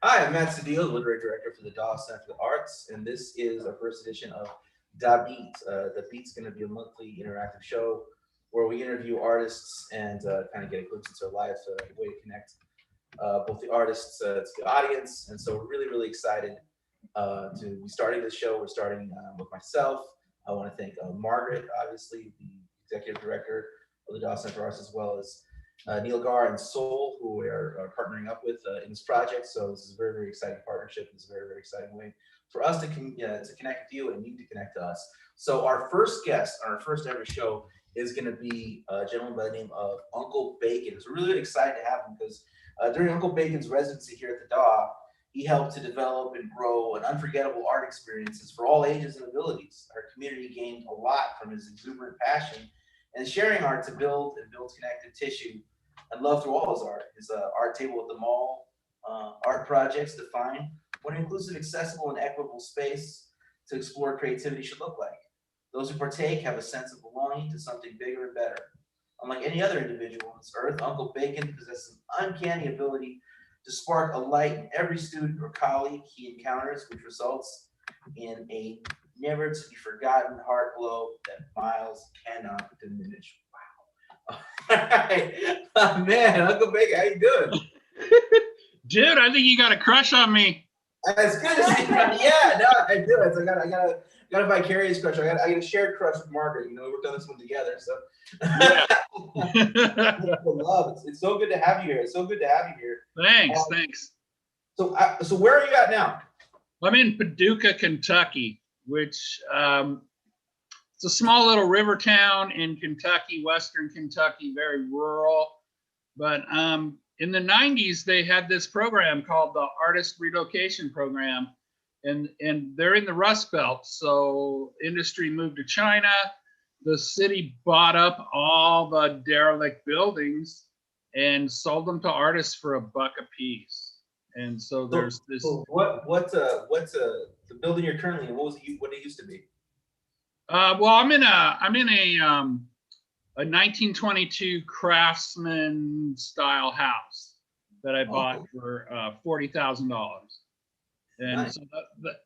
Hi, I'm Matt Cedillo, Literary Director for the Dawes Center for the Arts, and this is our first edition of Da Beat. The Beat's going to be a monthly interactive show where we interview artists and kind of get a glimpse into their lives, a way to connect both the artists to the audience. And so we're really, really excited to be starting this show. We're starting with myself. I want to thank Margaret, obviously, the Executive Director of the Dawes Center for Arts, as well as Neil Gar and Soul, who we are partnering up with in this project. So this is a very, very exciting partnership. It's a very, very exciting way for us to connect with you and you to connect to us. So our first guest on our first ever show is going to be a gentleman by the name of Uncle Bacon. It's really, really excited to have him because during Uncle Bacon's residency here at the DAW, he helped to develop and grow an unforgettable art experiences for all ages and abilities. Our community gained a lot from his exuberant passion and sharing art to build connective tissue and love through all his art. His art table at the mall, art projects define what an inclusive, accessible, and equitable space to explore creativity should look like. Those who partake have a sense of belonging to something bigger and better. Unlike any other individual on this earth, Uncle Bacon possesses an uncanny ability to spark a light in every student or colleague he encounters, which results in a never to be forgotten heart glow that miles cannot diminish. Wow. All right. Oh, man, Uncle Bacon, how you doing? Dude, I think you got a crush on me. It's good to see you. Yeah, no, I do. I got a vicarious crush. I got a shared crush with Margaret. You know, we worked on this one together. So Yeah. love. It's so good to have you here. It's so good to have you here. Thanks. So where are you at now? I'm in Paducah, Kentucky, which it's a small little river town in Kentucky, Western Kentucky, very rural. But in the 90s, they had this program called the Artist Relocation Program, and they're in the Rust Belt. So industry moved to China. The city bought up all the derelict buildings and sold them to artists for $1 a piece. And so there's this. So what's the building you're currently in? What it used to be? Well, I'm in a 1922 craftsman style house that I bought for $40,000. And Nice.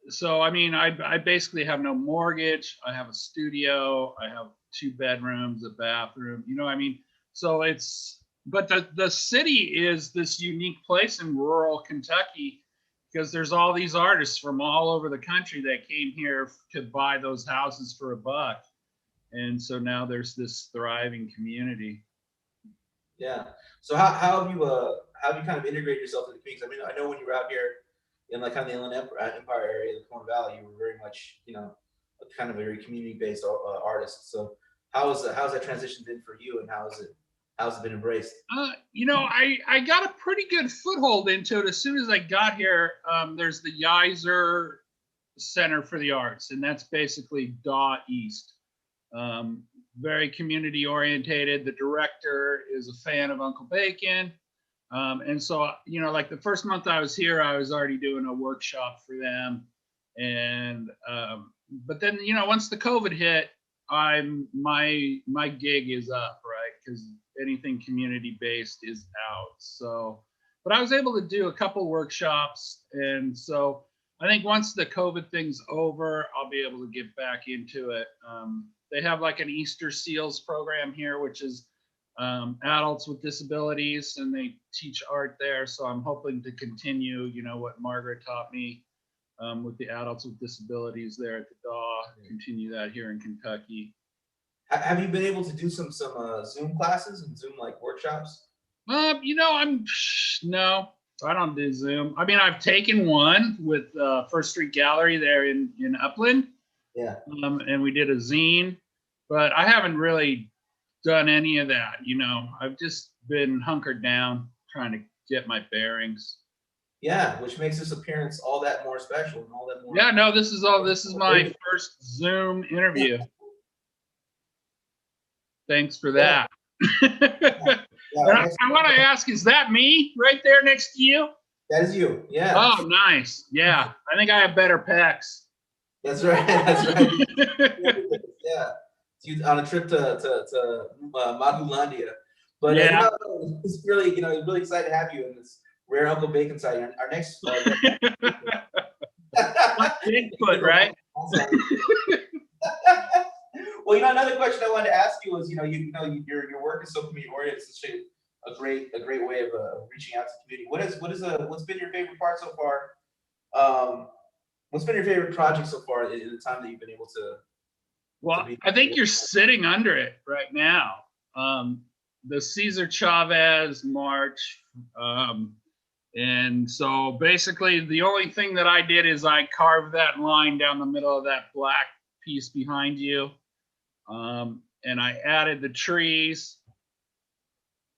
so I mean, I basically have no mortgage. I have a studio. I have 2 bedrooms, a bathroom. You know, I mean, so but the city is this unique place in rural Kentucky because there's all these artists from all over the country that came here to buy those houses for $1. And so now there's this thriving community. Yeah. So how have you kind of integrated yourself in the community? I mean, I know when you were out here in like kind of the Inland Empire area, the Corn Valley, you were very much, you know, a kind of a very community-based artist. So how's that transition been for you, and how's it been embraced? You know, I got a pretty good foothold into it as soon as I got here. There's the Yiser Center for the Arts, and that's basically DAW East. Very community orientated. The director is a fan of Uncle Bacon. And so, you know, like the first month I was here, I was already doing a workshop for them. And, but then, you know, once the COVID hit, my gig is up, right? Because anything community based is out. So, but I was able to do a couple workshops. And so I think once the COVID thing's over, I'll be able to get back into it. They have like an Easter Seals program here, which is adults with disabilities, and they teach art there. So I'm hoping to continue, you know, what Margaret taught me with the adults with disabilities there at the DAW, continue that here in Kentucky. Have you been able to do some Zoom classes and Zoom like workshops? You know, no, I don't do Zoom. I mean, I've taken one with First Street Gallery there in Upland. Yeah. And we did a zine, but I haven't really done any of that. You know, I've just been hunkered down trying to get my bearings. Yeah, which makes this appearance all that more special and all that more. Yeah, no, this is my first Zoom interview. Thanks for that. I want to ask, is that me right there next to you? That is you. Yeah. Oh, nice. Yeah, I think I have better pecs. That's right. That's right. Yeah. On a trip to Magulandia. But yeah, it's really, you know, really excited to have you in this Rare Uncle Bacon side. Our next. Bigfoot, right? Well, another question I wanted to ask you was, your work is so community oriented. It's such a great way of reaching out to the community. What's been your favorite part so far? What's been your favorite project so far in the time that you've been able to? Well, I think you're sitting under it right now. The Cesar Chavez March. And so basically the only thing that I did is I carved that line down the middle of that black piece behind you. And I added the trees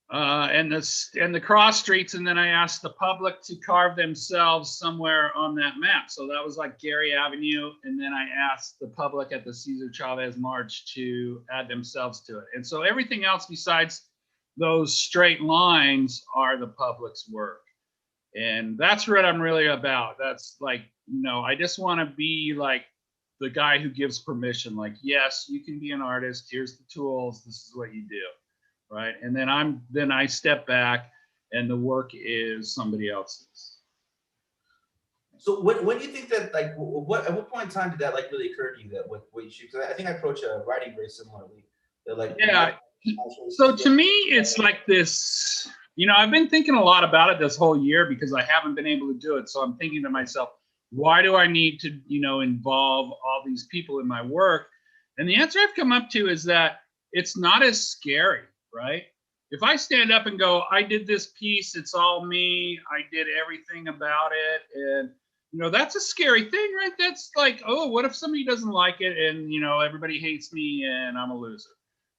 and the cross streets, and then I asked the public to carve themselves somewhere on that map. So that was like Gary Avenue, and then I asked the public at the Cesar Chavez March to add themselves to it. And so everything else besides those straight lines are the public's work. And that's what I'm really about. That's like, I just want to be like the guy who gives permission, like, yes, you can be an artist. Here's the tools. This is what you do. Right. And then I step back and the work is somebody else's. So when do you think that, like, at what point in time did that like really occur to you that what you should? Because I think I approach writing very similarly. That, like, yeah. So to me, it's like this, I've been thinking a lot about it this whole year because I haven't been able to do it. So I'm thinking to myself, why do I need to, involve all these people in my work? And the answer I've come up to is that it's not as scary, right? If I stand up and go, I did this piece, it's all me, I did everything about it. And, that's a scary thing, right? That's like, oh, what if somebody doesn't like it and, everybody hates me and I'm a loser?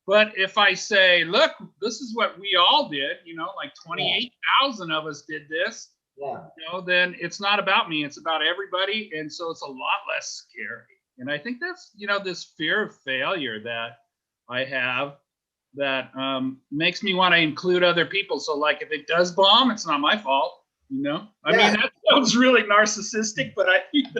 But if I say, look, this is what we all did, like 28,000 of us did this, then it's not about me, it's about everybody. And so it's a lot less scary. And I think that's, this fear of failure that I have that makes me want to include other people. So like if it does bomb, it's not my fault, I mean, that sounds really narcissistic, but it's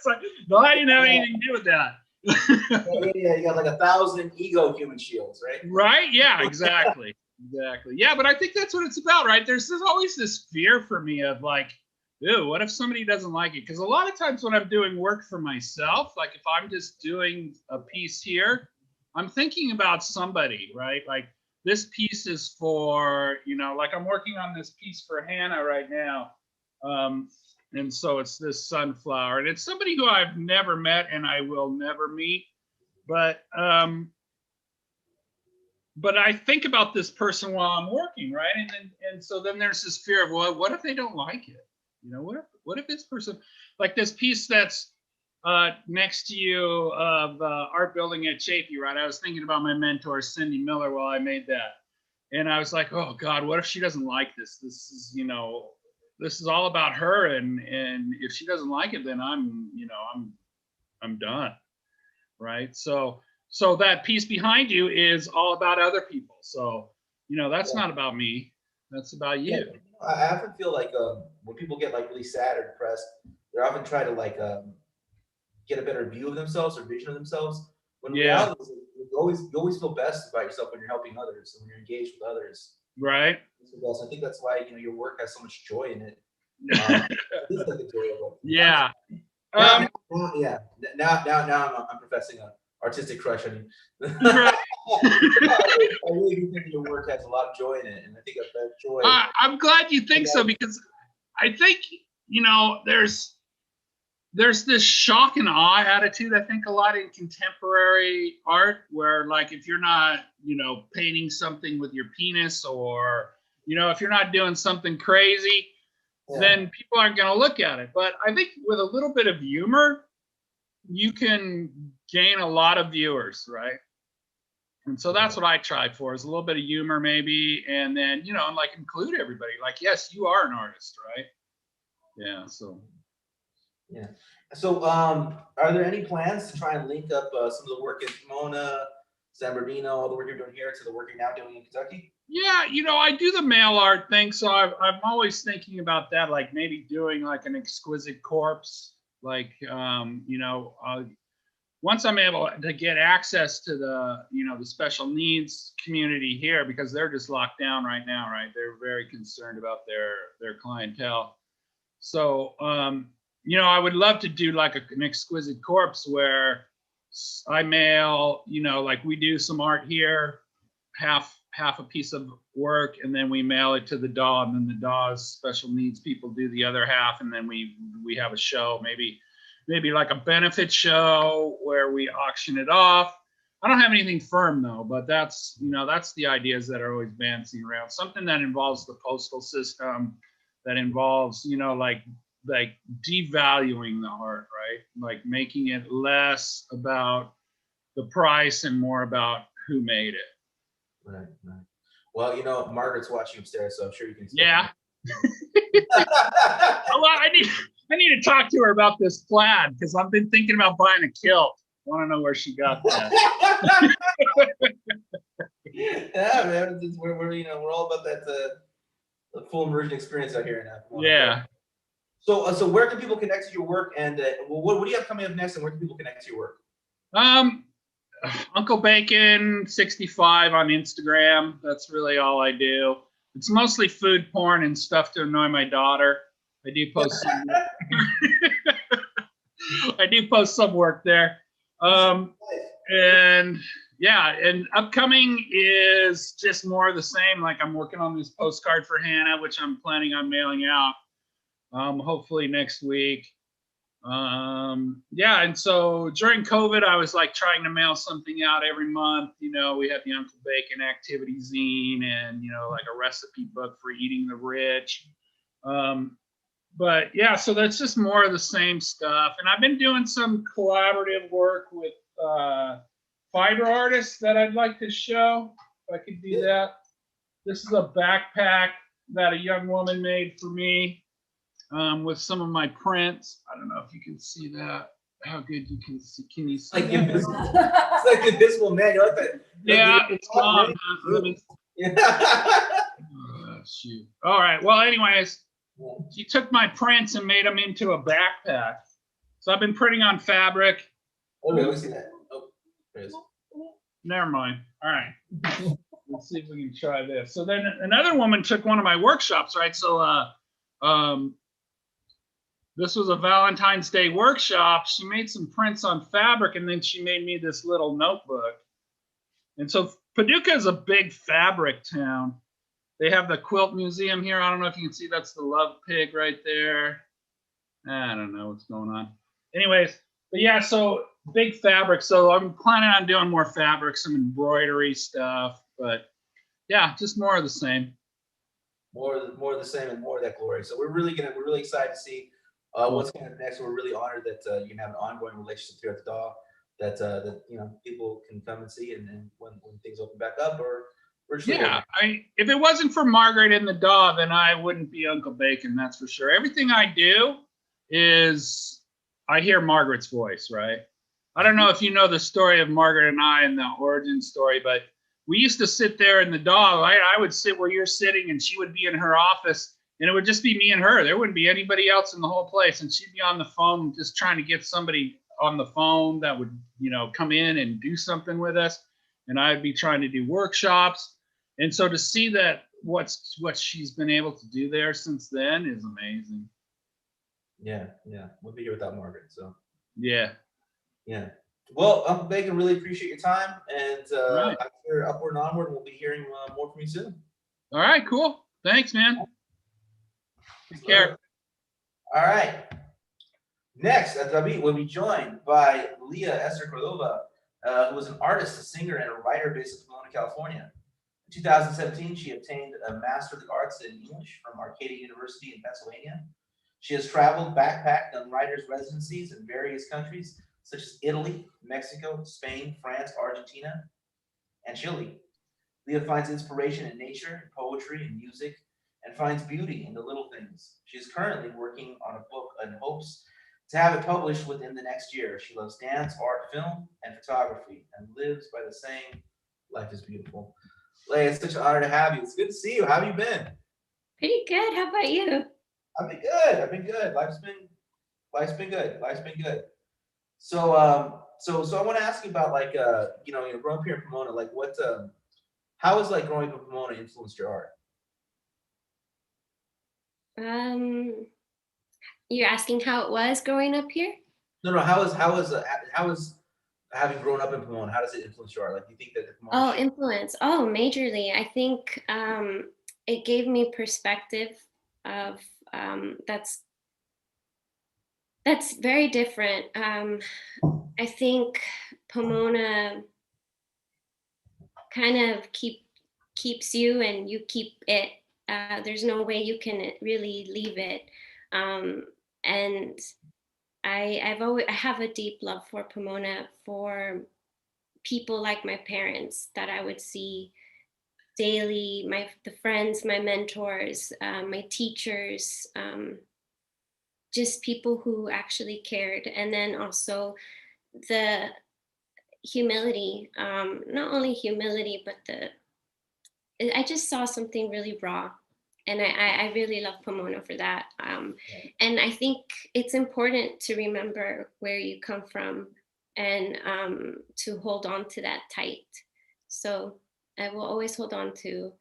like, no, I didn't have anything to do with that. You got like 1,000 ego human shields, right? Right. Yeah, exactly. Yeah, but I think that's what it's about, right? There's always this fear for me of like, ew, what if somebody doesn't like it? Because a lot of times when I'm doing work for myself, like if I'm just doing a piece here, I'm thinking about somebody, right? Like this piece is for, like I'm working on this piece for Hannah right now. And so it's this sunflower, and it's somebody who I've never met and I will never meet. But I think about this person while I'm working, right? And so then there's this fear of, well, what if they don't like it? What if this person, like this piece that's next to you of art building at Chafee, right? I was thinking about my mentor, Cindy Miller, while I made that. And I was like, oh God, what if she doesn't like this? This is, this is all about her. And if she doesn't like it, then I'm done. Right. So that piece behind you is all about other people. So, that's not about me. That's about you. Yeah. I often feel like when people get like really sad or depressed, they're often trying to like get a better view of themselves or vision of themselves. When reality is, you always feel best about yourself when you're helping others and when you're engaged with others. Right. I think that's why your work has so much joy in it. It's like a joy of it. Yeah. Now I'm professing an artistic crush on you. Right. I really do think your work has a lot of joy in it, and I think that joy. I'm glad you think so, because I think there's this shock and awe attitude, I think, a lot in contemporary art, where like if you're not painting something with your penis, or if you're not doing something crazy, then people aren't going to look at it. But I think with a little bit of humor, you can gain a lot of viewers, right? And so that's what I tried for, is a little bit of humor maybe, and then and like include everybody. Like, yes, you are an artist, right? Yeah. So are there any plans to try and link up some of the work in Pomona, San Bernardino, all the work you're doing here, to the work you're now doing in Kentucky? Yeah, I do the mail art thing, so I'm always thinking about that, like maybe doing like an exquisite corpse, like once I'm able to get access to the, the special needs community here, because they're just locked down right now, right? They're very concerned about their clientele. So, I would love to do like an exquisite corpse where I mail, like we do some art here, half a piece of work, and then we mail it to the DAW, and then the DAW's special needs people do the other half, and then we have a show, maybe like a benefit show where we auction it off. I don't have anything firm though, but that's the ideas that are always bouncing around. Something that involves the postal system, that involves, like devaluing the art, right? Like making it less about the price and more about who made it. Right. Well, Margaret's watching upstairs, so I'm sure you can. Yeah. Well, I need to talk to her about this plaid, because I've been thinking about buying a kilt. I want to know where she got that. Yeah, man. We're all about that the full immersion experience out here now. Yeah. So where can people connect to your work, and what do you have coming up next, and where can people connect to your work? Uncle Bacon 65 on Instagram. That's really all I do. It's mostly food porn and stuff to annoy my daughter. I do post some some work there. And yeah, and upcoming is just more of the same. Like I'm working on this postcard for Hannah, which I'm planning on mailing out hopefully next week. Yeah, and so during COVID, I was like trying to mail something out every month. We had the Uncle Bacon activity zine and, like a recipe book for eating the rich. But yeah, so that's just more of the same stuff. And I've been doing some collaborative work with fiber artists that I'd like to show, if I could do that. This is a backpack that a young woman made for me. With some of my prints. I don't know if you can see that. How good you can see? Can you see? It's like invisible man. You like that? Yeah, it's gone. Oh, shoot. All right. Well, anyways, she took my prints and made them into a backpack. So I've been printing on fabric. Oh, let me see that. Oh, there it is. Never mind. All right. Let's see if we can try this. So then another woman took one of my workshops, right? So this was a Valentine's Day workshop. She made some prints on fabric, and then she made me this little notebook. And so Paducah is a big fabric town. They have the quilt museum here. I don't know if you can see, that's the love pig right there. I don't know what's going on. Anyways, but yeah, so big fabric. So I'm planning on doing more fabric, some embroidery stuff, but yeah, just more of the same. More of the same and more of that glory. So we're really excited to see what's going to happen next. We're really honored that you can have an ongoing relationship here at the DAW, that people can come and see, and when things open back up, or yeah, if it wasn't for Margaret and the DAW, then I wouldn't be Uncle Bacon, that's for sure. Everything I do is I hear Margaret's voice, right? I don't know if you know the story of Margaret and I and the origin story, but we used to sit there in the DAW. I would sit where you're sitting, and she would be in her office, and it would just be me and her. There wouldn't be anybody else in the whole place, and she'd be on the phone just trying to get somebody on the phone that would, come in and do something with us, and I'd be trying to do workshops. And so to see that what she's been able to do there since then is amazing. Yeah, we'll be here without Margaret. So yeah. Well, Uncle Bacon, really appreciate your time, and right. After Upward and Onward, we'll be hearing more from you soon. All right, cool. Thanks, man. Take care. All right. Next, at David, we'll be joined by Leah Esther Cordova, who is an artist, a singer, and a writer based in Pomona, California. In 2017, she obtained a Master of the Arts in English from Arcadia University in Pennsylvania. She has traveled, backpacked, done writers' residencies in various countries, such as Italy, Mexico, Spain, France, Argentina, and Chile. Leah finds inspiration in nature, poetry, and music, and finds beauty in the little things. She is currently working on a book and hopes to have it published within the next year. She loves dance, art, film, and photography, and lives by the saying, "Life is beautiful." Leah, it's such an honor to have you. It's good to see you. How have you been? Pretty good. How about you? I've been good. Life's been good. So So I want to ask you about like you're growing up here in Pomona, like how has like growing up in Pomona influenced your art? You're asking how it was growing up here? No, how is having grown up in Pomona, how does it influence your art? Like, do you think that the Pomona Oh, influence. Oh, majorly. I think it gave me perspective of that's very different. I think Pomona kind of keeps you and you keep it. There's no way you can really leave it. And I have a deep love for Pomona, for people like my parents that I would see daily, the friends, my mentors, my teachers, just people who actually cared. And then also the humility, not only humility, but I just saw something really raw. And I really love Pomona for that. And I think it's important to remember where you come from and to hold on to that tight. So I will always hold on to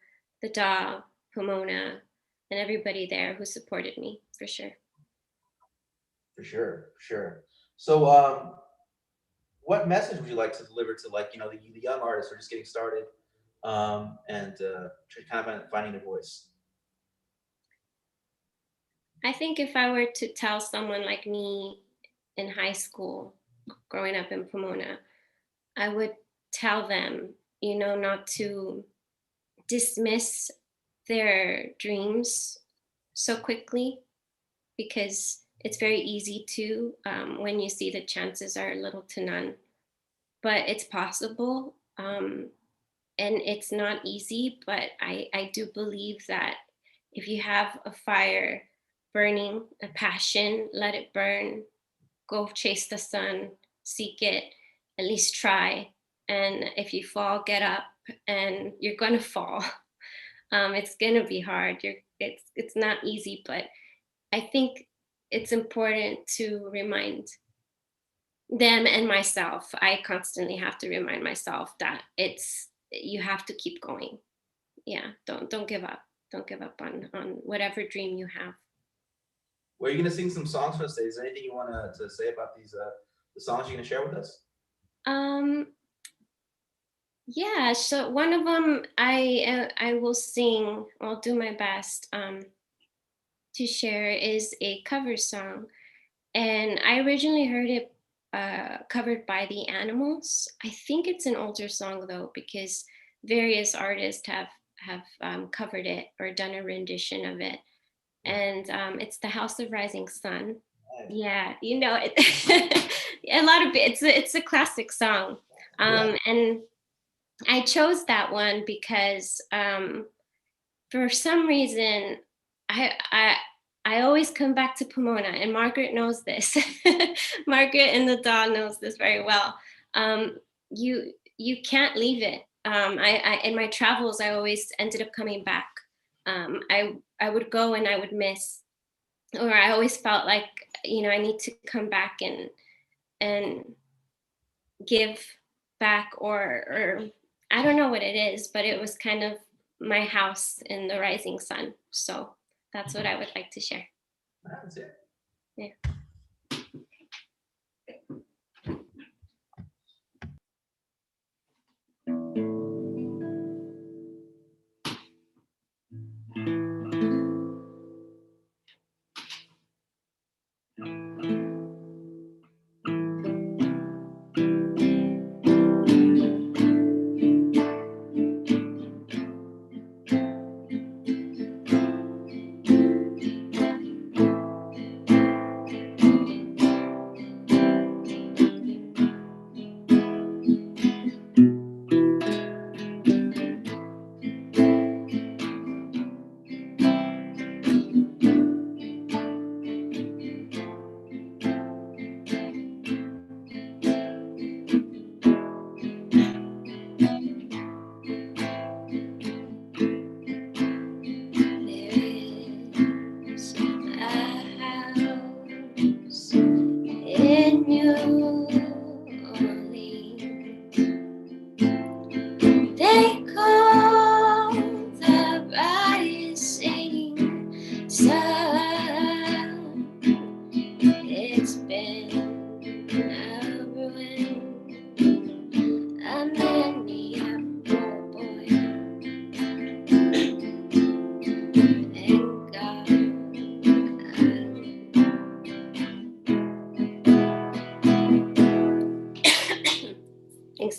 the DAW, Pomona, and everybody there who supported me, for sure. For sure, for sure. So, what message would you like to deliver to like the young artists who are just getting started, and kind of finding their voice? I think if I were to tell someone like me in high school, growing up in Pomona, I would tell them, not to dismiss their dreams so quickly, because it's very easy to when you see the chances are little to none. But it's possible, and it's not easy, but I do believe that if you have a fire burning, a passion, let it burn, go chase the sun, seek it, at least try. And if you fall, get up, and you're gonna fall. It's gonna be hard. It's not easy, but I think it's important to remind them and myself. I constantly have to remind myself that you have to keep going. Yeah, don't give up. Don't give up on whatever dream you have. Well, you're gonna sing some songs for us today. Is there anything you want to say about these the songs you're gonna share with us? Um, yeah. So one of them, I will sing. I'll do my best to share, is a cover song, and I originally heard it covered by the Animals. I think it's an older song though, because various artists have covered it or done a rendition of it, and it's the House of Rising Sun. Nice. Yeah, it. A lot of it's a classic song, and I chose that one because for some reason I always come back to Pomona, and Margaret knows this. Margaret and the dog knows this very well. You can't leave it. I in my travels I always ended up coming back. I would go and I would miss, or I always felt like I need to come back and give back, or I don't know what it is, but it was kind of my house in the rising sun. So that's what I would like to share. That's it. Yeah. In you,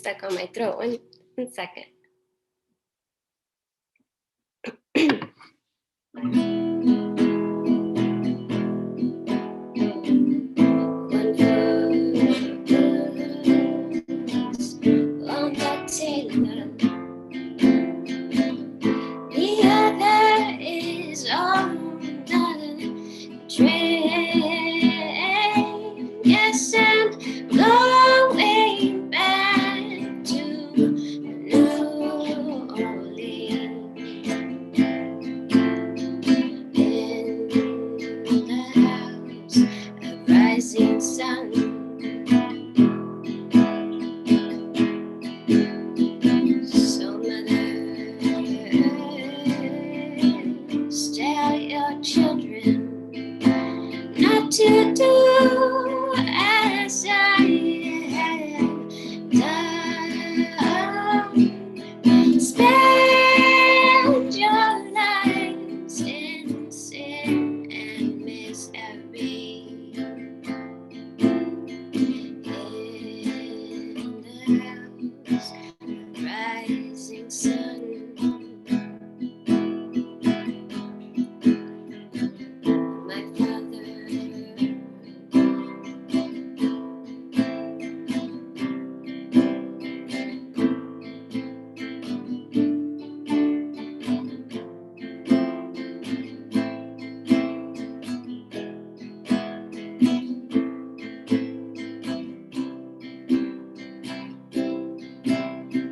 stuck on my throat. One second. On the table, the other is on the train. Yes, I'm going back to New Orleans. In the house of rising sun. So mother, tell your children not to do as I have done. Spend your lives in sin and misery. In the house of rising sun. My father,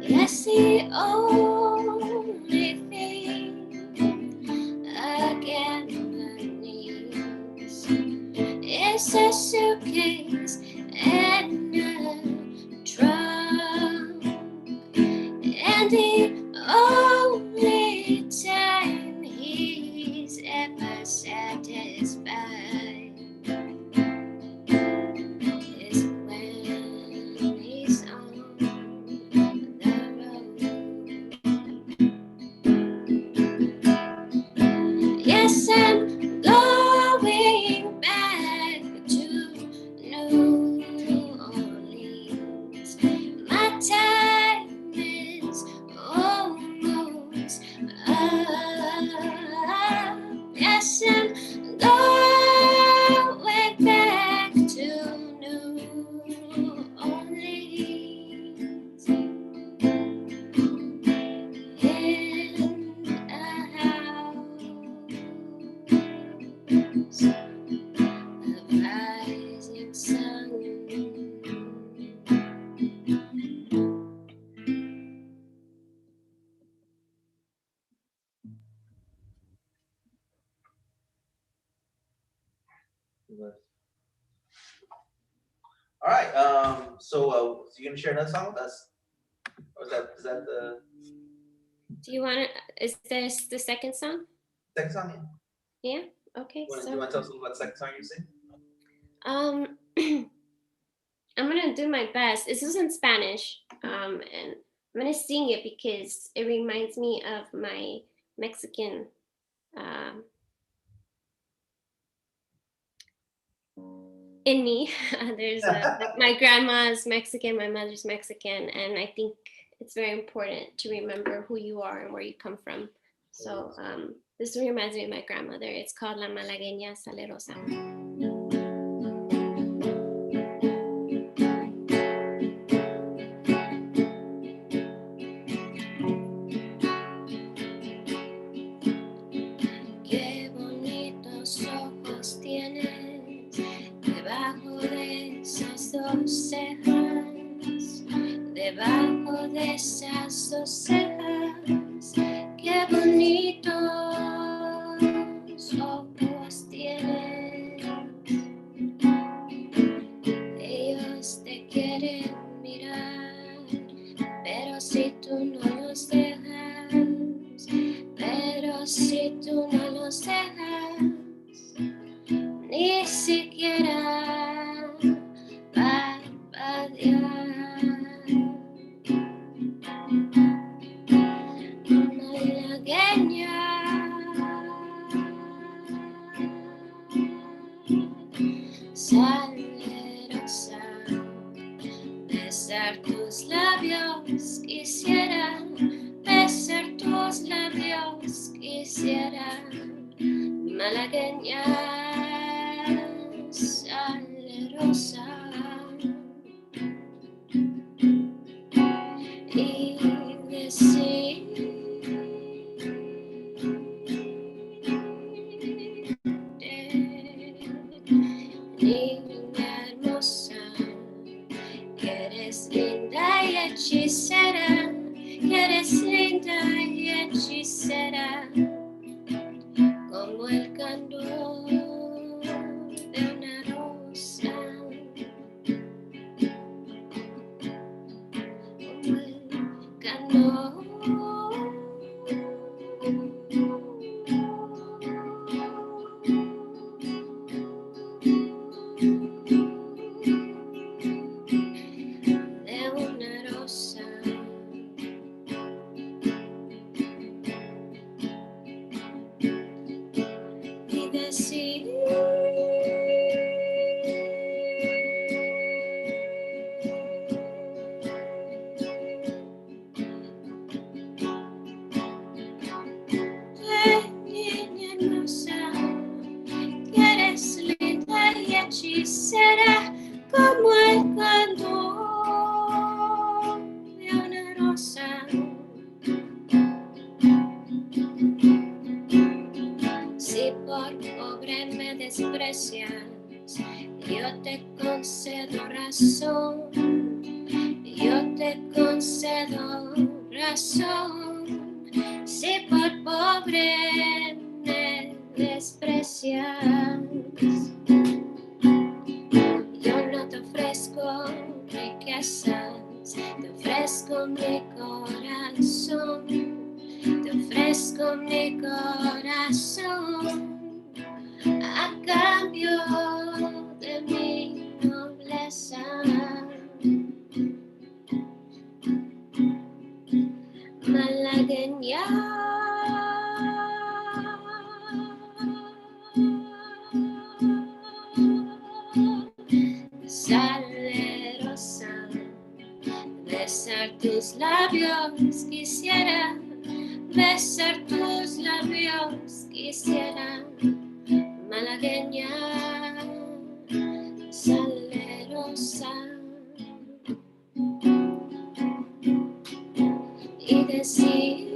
that's the only thing I can believe. It's a suitcase and a trunk, and the only time he's ever satisfied is when he's on the road. Yes, I'm going back to New Orleans. My time is almost up. Yes, I'm going back to New Orleans. In a house of rising sun. All right. So you gonna share another song with us? Or is that the Do you want to? Is this the second song? second song? Yeah. Yeah. Okay. Do you want to tell us about the second song you sing? I'm gonna do my best. This is in Spanish, and I'm gonna sing it because it reminds me of my Mexican. In me, there's my grandma's Mexican, my mother's Mexican, and I think it's very important to remember who you are and where you come from. So this reminds me of my grandmother. It's called La Malagueña Salerosa. Qué bonitos ojos tienes debajo de esas dos cejas, debajo de esas dos cejas. Qué bonitos ojos tienes. Ellos te quieren mirar, pero si tú no los dejas, pero si tú no los dejas, ni siquiera parpadear. Malagueña, salerosa, besar tus labios rosa y decir niña hermosa, que eres linda y hechicera, que eres linda y hechicera, como el candor de una rosa, como el candor. De una rosa. Y decir niña hermosa, que eres linda y hechicera, como el candor de una rosa. Si por pobre me desprecias, yo te concedo razón, yo te concedo razón. Si por pobre me desprecias, yo no te ofrezco riquezas, te ofrezco mi corazón, te ofrezco mi corazón, a cambio de mi nobleza. Malagueña, salerosa, besar tus labios quisiera, besar tus labios quisiera, malagueña, salerosa, y decir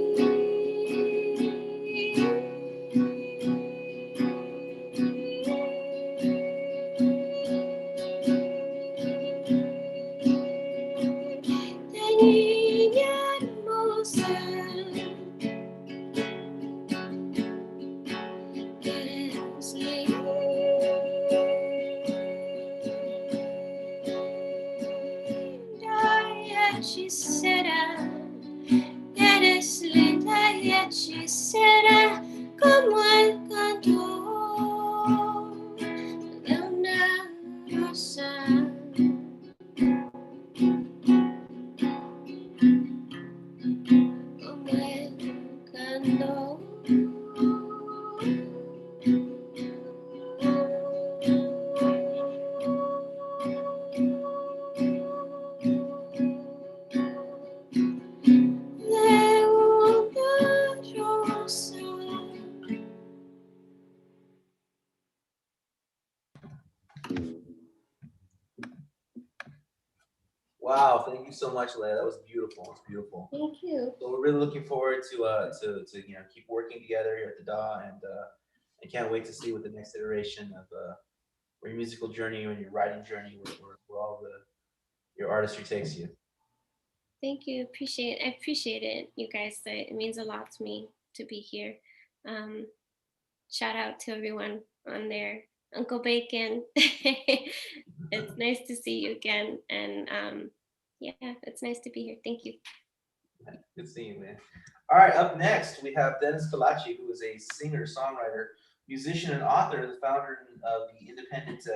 de niña hermosa, que eres linda y hechicera, que eres linda y hechicera, como el candor de una rosa. Como el candor. De una rosa. Wow, thank you so much, Leah. That was beautiful. It's beautiful. Thank you. So we're really looking forward to keep working together here at the DAW, and I can't wait to see what the next iteration of your musical journey and your writing journey, where all your artistry takes you. Thank you. I appreciate it, you guys. It means a lot to me to be here. Shout out to everyone on there. Uncle Bacon. It's nice to see you again. And yeah, it's nice to be here. Thank you. Good seeing you, man. All right, up next we have Dennis Kalachi, who is a singer, songwriter, musician, and author, the founder of the independent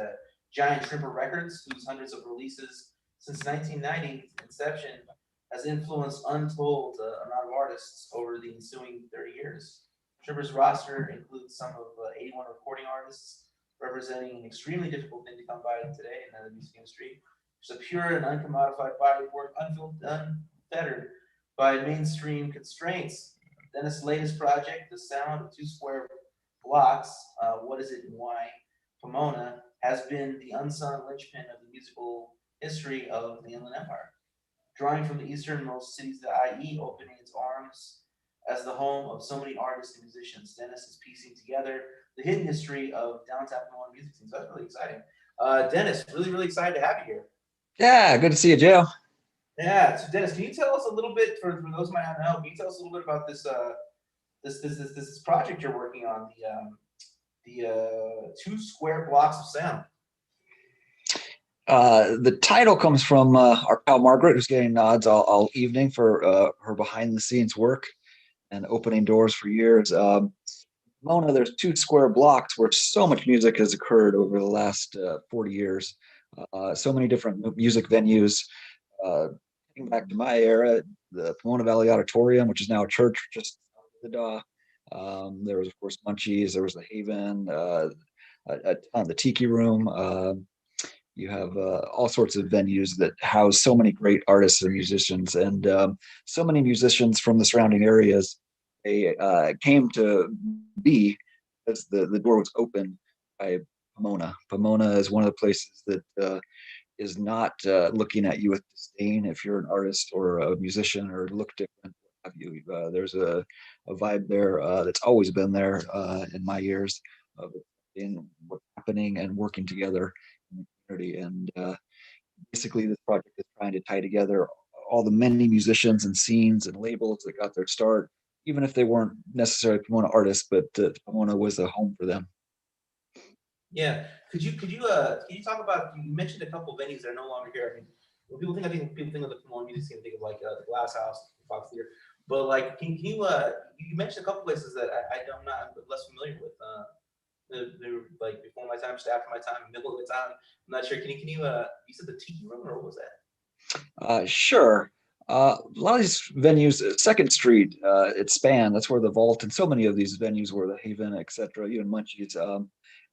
Giant Shrimper Records, whose hundreds of releases since 1990 inception has influenced untold amount of artists over the ensuing 30 years. Shrimper's roster includes some of 81 recording artists, representing an extremely difficult thing to come by today in the music industry. It's a pure and uncommodified body of work, unfettered by mainstream constraints. Dennis' latest project, The Sound of Two Square Blocks, What Is It and Why, Pomona, has been the unsung linchpin of the musical history of the Inland Empire. Drawing from the easternmost cities of the IE, opening its arms as the home of so many artists and musicians. Dennis is piecing together the hidden history of downtown Pomona music scene. So that's really exciting. Dennis, really, really excited to have you here. Yeah, good to see you, Joe. Yeah. So Dennis, can you tell us a little bit for those who might not know? Can you tell us a little bit about this project you're working on? The 2 square blocks of sound. The title comes from our pal Margaret, who's getting nods all evening for her behind the scenes work and opening doors for years. Mona, there's 2 square blocks where so much music has occurred over the last 40 years. So many different music venues. Getting back to my era, the Pomona Valley Auditorium, which is now a church just south of the Daw. There was, of course, Munchies. There was the Haven, the Tiki Room. You have all sorts of venues that house so many great artists and musicians, and so many musicians from the surrounding areas. They came to be as the door was opened by Pomona. Pomona is one of the places that is not looking at you with disdain if you're an artist or a musician or look different. What have you? There's a vibe there that's always been there in my years of in what's happening and working together in the community. And basically, this project is trying to tie together all the many musicians and scenes and labels that got their start, even if they weren't necessarily Pomona artists, but Pomona was a home for them. Yeah. Can you talk about, you mentioned a couple of venues that are no longer here. I mean, when people think, I think people think of the Pomona music scene, think of like the Glass House, Fox Theater. But like, can you you mentioned a couple places that I'm not, I'm less familiar with. They were like before my time, just after my time, middle of the time. I'm not sure. You said the Tiki Room, or what was that? Sure. A lot of these venues, Second Street, it spanned. That's where the Vault and so many of these venues were, the Haven, etc., even Munchies.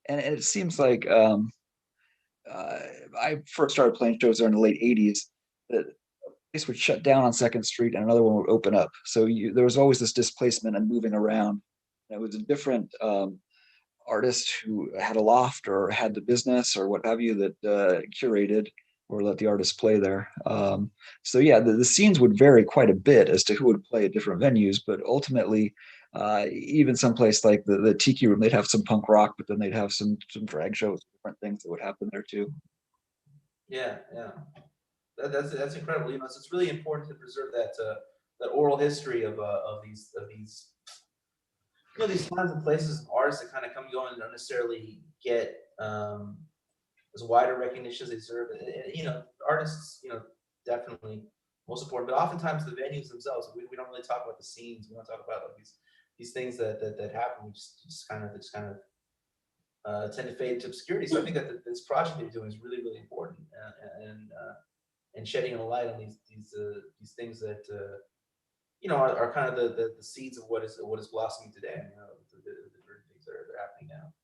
And it seems like I first started playing shows there in the late 80s. That place would shut down on Second Street and another one would open up. So there was always this displacement and moving around. And it was a different artist who had a loft or had the business or what have you that curated or let the artists play there. So yeah, the scenes would vary quite a bit as to who would play at different venues, but ultimately, even someplace like the Tiki Room, they'd have some punk rock, but then they'd have some drag shows, different things that would happen there too. Yeah, yeah. That's incredible. You know, it's really important to preserve that oral history of these these times and places of artists that kind of come and go and don't necessarily get as wider recognition as they deserve. And, artists, definitely most important, but oftentimes the venues themselves, we don't really talk about the scenes. We don't talk about like these things that happen. We just kind of tend to fade into obscurity. So I think that this project that you're doing is really, really important, and shedding a light on these things that are kind of the seeds of what is blossoming today. The things that are happening now.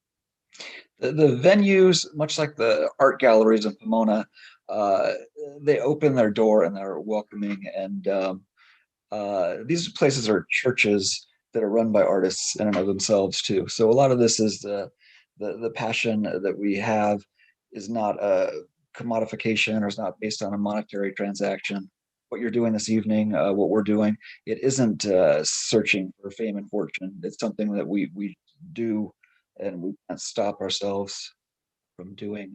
The venues, much like the art galleries in Pomona, they open their door and they're welcoming. And these places are churches that are run by artists in and of themselves too. So a lot of this is the passion that we have is not a commodification or is not based on a monetary transaction. What you're doing this evening, what we're doing, it isn't searching for fame and fortune. It's something that we do and we can't stop ourselves from doing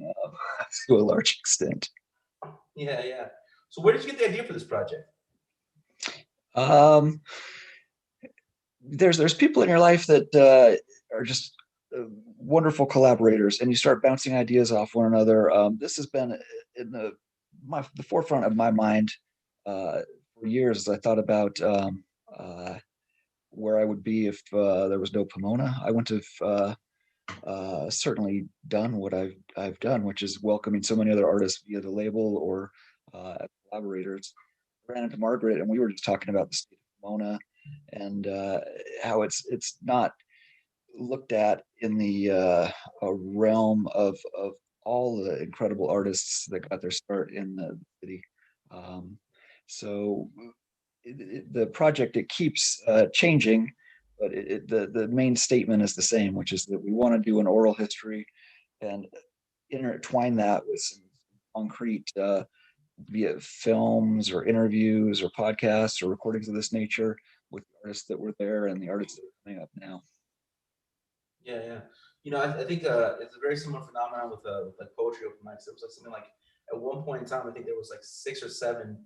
to a large extent. Yeah, yeah. So where did you get the idea for this project? Um, there's people in your life that are just wonderful collaborators, and you start bouncing ideas off one another. This has been in the forefront of my mind for years. I thought about where I would be if there was no Pomona. I wouldn't have certainly done what I've done, which is welcoming so many other artists via the label or collaborators. I ran into Margaret, and we were just talking about the state of Pomona and how it's not looked at in the realm of all the incredible artists that got their start in the city. So the project, it keeps changing, but the main statement is the same, which is that we want to do an oral history and intertwine that with some concrete, be it films or interviews or podcasts or recordings of this nature with the artists that were there and the artists that are coming up now. Yeah, yeah. I think it's a very similar phenomenon with like poetry open mics. There was like something like at one point in time, I think there was like 6 or 7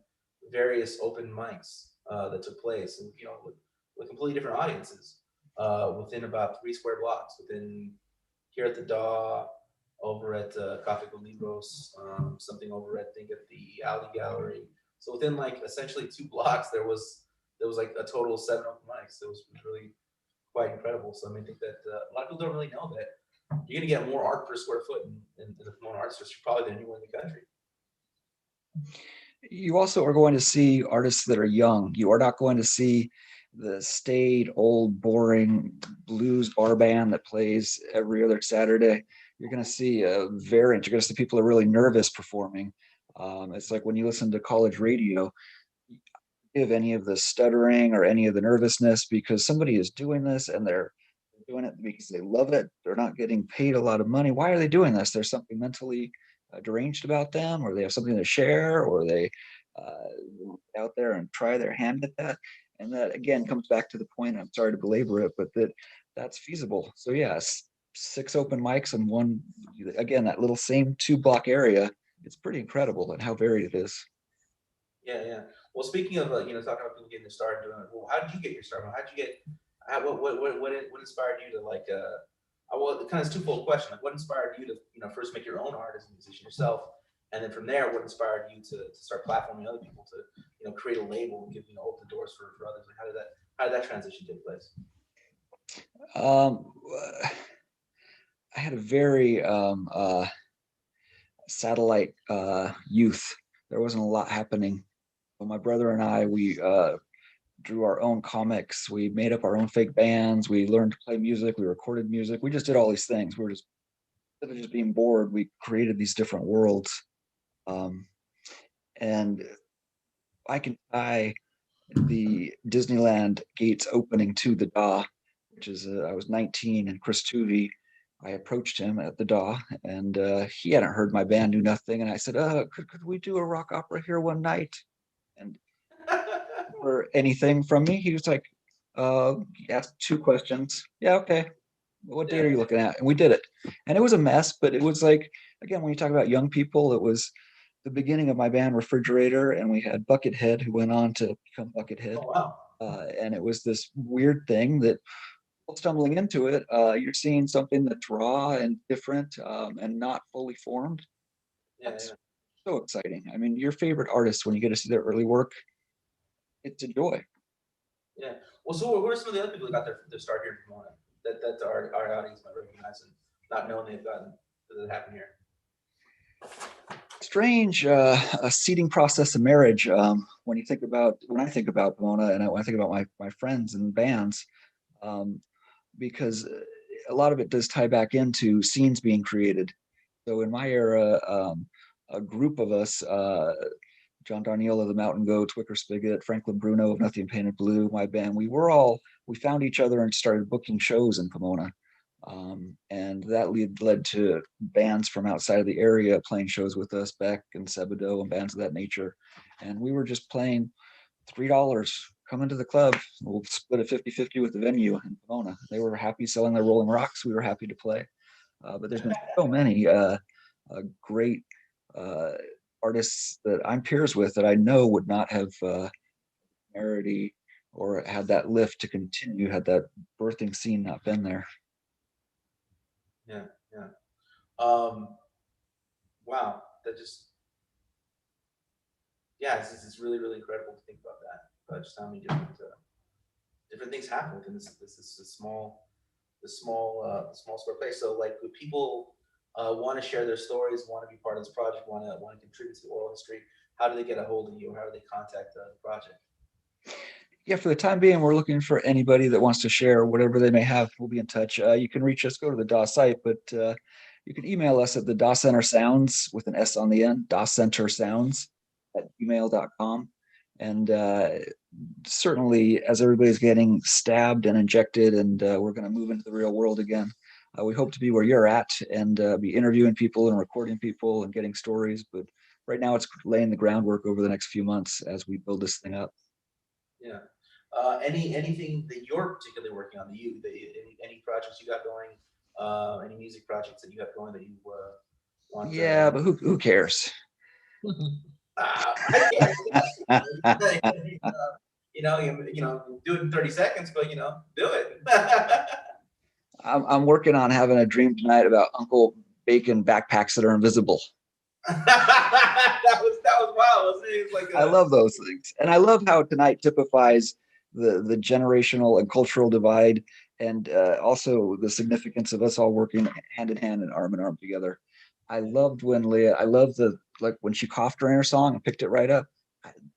various open mics that took place, and with completely different audiences within about 3 square blocks. Within here at the DAW, over at Cafe con Libros, something over at think at the Alley Gallery. So within like essentially 2 blocks, there was like a total of 7 open mics. It was really quite incredible. So I mean, I think that a lot of people don't really know that you're gonna get more art per square foot in the Pomona Arts District probably than anywhere in the country. You also are going to see artists that are young. You are not going to see the staid, old, boring blues bar band that plays every other Saturday. You're going to see a variant. You're going to see people that are really nervous performing. It's like when you listen to college radio, give any of the stuttering or any of the nervousness because somebody is doing this and they're doing it because they love it. They're not getting paid a lot of money. Why are they doing this? There's something mentally deranged about them, or they have something to share, or they out there and try their hand at that. And that again comes back to the point. I'm sorry to belabor it, but that's feasible. So yes, 6 open mics and one again that little same 2 block area. It's pretty incredible and how varied it is. Yeah, yeah. Well, speaking of talking about people getting their start doing it. Well, how did you get your start? How did you get? What inspired you to like? Well, it kind of is a twofold question. Like, what inspired you to first make your own art as a musician yourself, and then from there, what inspired you to start platforming other people to create a label and give open the doors for others? Like, how did that transition take place? Um, I had a very satellite youth. There wasn't a lot happening. But my brother and I, we drew our own comics. We made up our own fake bands. We learned to play music. We recorded music. We just did all these things. We were just, instead of just being bored, we created these different worlds. And I can tie the Disneyland gates opening to the DAW, which is, I was 19 and Chris Tuvey, I approached him at the DAW and he hadn't heard my band, knew nothing. And I said, could we do a rock opera here one night? And or anything from me, he was like, he asked 2 questions. Yeah, okay. What date are you looking at? And we did it. And it was a mess, but it was like, again, when you talk about young people, it was the beginning of my band Refrigerator, and we had Buckethead who went on to become Buckethead. Oh, wow. And it was this weird thing that stumbling into it, you're seeing something that's raw and different and not fully formed. That's so exciting. I mean, your favorite artists, when you get to see their early work, it's a joy. Yeah. Well, so who are some of the other people that got their start here in Pomona that our audience might recognize and not knowing they've gotten that happened here? Strange a seeding process of marriage. When I think about Pomona and when I think about my friends and bands, because a lot of it does tie back into scenes being created. So in my era, a group of us, John Darnielle of the Mountain Goats, Wicker Spigot, Franklin Bruno of Nothing Painted Blue, my band, we found each other and started booking shows in Pomona. And that led to bands from outside of the area playing shows with us, Beck and Sebadoh and bands of that nature. And we were just playing $3, come into the club, we'll split it 50-50 with the venue in Pomona. They were happy selling their Rolling Rocks. We were happy to play. But there's been so many great artists that I'm peers with that I know would not have temerity or had that lift to continue had that birthing scene not been there. Yeah. Wow, it's really, really incredible to think about that. Just how many different things happen within this small square place. So, like, would people want to share their stories, want to be part of this project, want to contribute to the oral history? How do they get a hold of you, or how do they contact the project? Yeah, for the time being, we're looking for anybody that wants to share whatever they may have. We'll be in touch. You can reach us, go to the DAW site, but you can email us at the DAW Center Sounds with an S on the end, dawcentersounds@gmail.com. And certainly, as everybody's getting stabbed and injected, and we're going to move into the real world again, we hope to be where you're at and be interviewing people and recording people and getting stories. But right now, it's laying the groundwork over the next few months as we build this thing up. Yeah. Anything that you're particularly working on? Any projects you got going? Any music projects that you have going that you want? Yeah, but who cares? I can't. Do it in 30 seconds, but do it. I'm working on having a dream tonight about Uncle Bacon backpacks that are invisible. that was wild, wasn't it? It's like I love those things, and I love how tonight typifies the generational and cultural divide, and also the significance of us all working hand in hand and arm together. I loved when Leah. I love when she coughed during her song and picked it right up.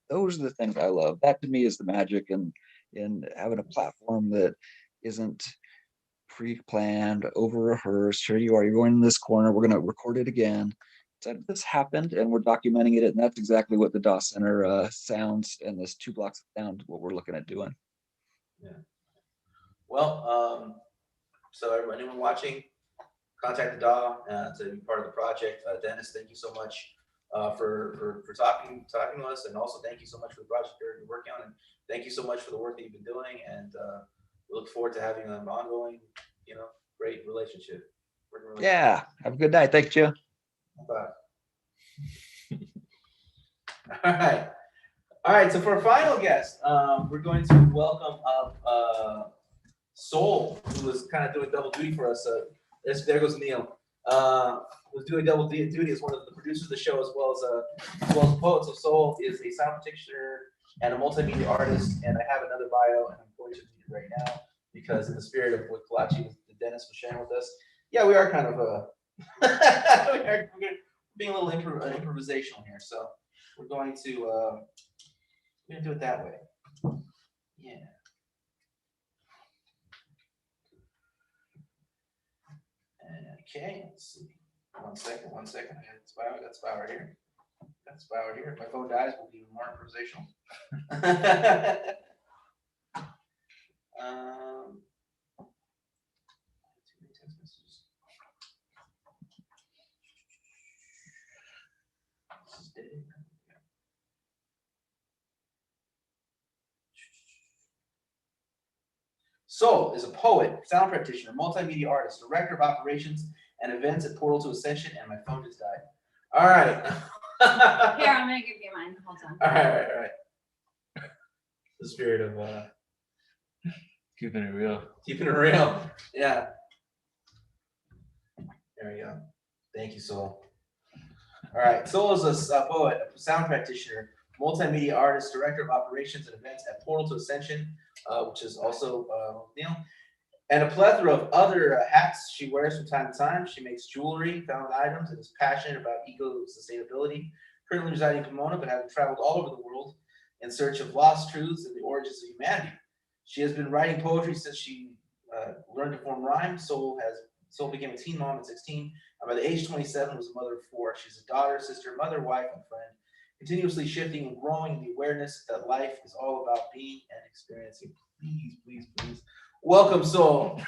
Those are the things I love. That to me is the magic, and in having a platform that isn't pre-planned, over-rehearsed. Here you are, you're going in this corner, we're going to record it again. So this happened and we're documenting it, and that's exactly what the DAW Center sounds, and this 2 blocks down what we're looking at doing. Yeah. Well, so anyone watching, contact the DAW to be part of the project. Dennis, thank you so much for talking to us, and also thank you so much for the project you're working on, and thank you so much for the work that you've been doing, and we look forward to having an ongoing, great relationship. Yeah, have a good night. Thank you. Bye. All right. So for our final guest, we're going to welcome up Soul, who was kind of doing double duty for us. There goes Neil. Was doing double duty as one of the producers of the show, as well as a poet. So Soul is a sound practitioner and a multimedia artist. And I have another bio, and I'm going to read it right now because, in the spirit of what Kalachi, Dennis, was sharing with us, yeah, we are kind of we're being a little improvisational here. So we're going to do it that way. Yeah. Okay, let's see. One second. I got Spy right here. If my phone dies, we'll be even more improvisational. Too many text messages. This is dead. Soul is a poet, sound practitioner, multimedia artist, director of operations and events at Portal to Ascension, and my phone just died. All right. Here, I'm gonna give you mine. Hold on. All right. The spirit of Keeping it real. Yeah. There we go. Thank you, Soul. All right. Soul is a poet, a sound practitioner, multimedia artist, director of operations and events at Portal to Ascension, which is also Neil, and a plethora of other hats she wears from time to time. She makes jewelry, found items, and is passionate about eco-sustainability. Currently residing in Pomona, but having traveled all over the world in search of lost truths and the origins of humanity. She has been writing poetry since she learned to form rhyme. Soul became a teen mom at 16, and by the age of 27 was a mother of 4. She's a daughter, sister, mother, wife, and friend, continuously shifting and growing the awareness that life is all about being and experiencing. Please. Welcome, Soul.